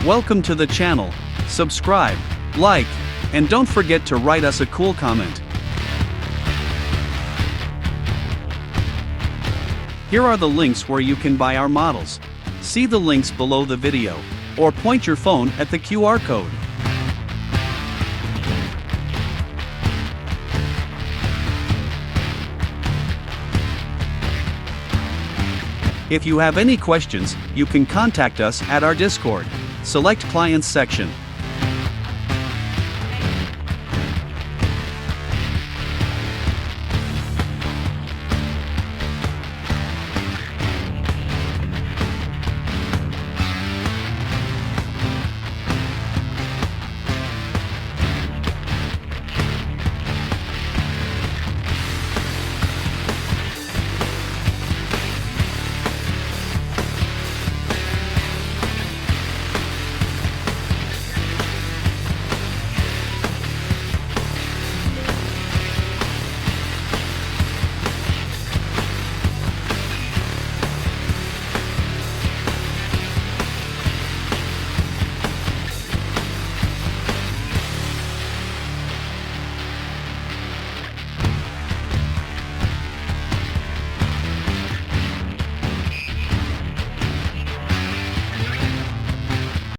Welcome to the channel. Subscribe, like, and don't forget to write us a cool comment. Here are the links where you can buy our models. See the links below the video, or point your phone at the QR code. If you have any questions, you can contact us at our Discord. Select Clients section.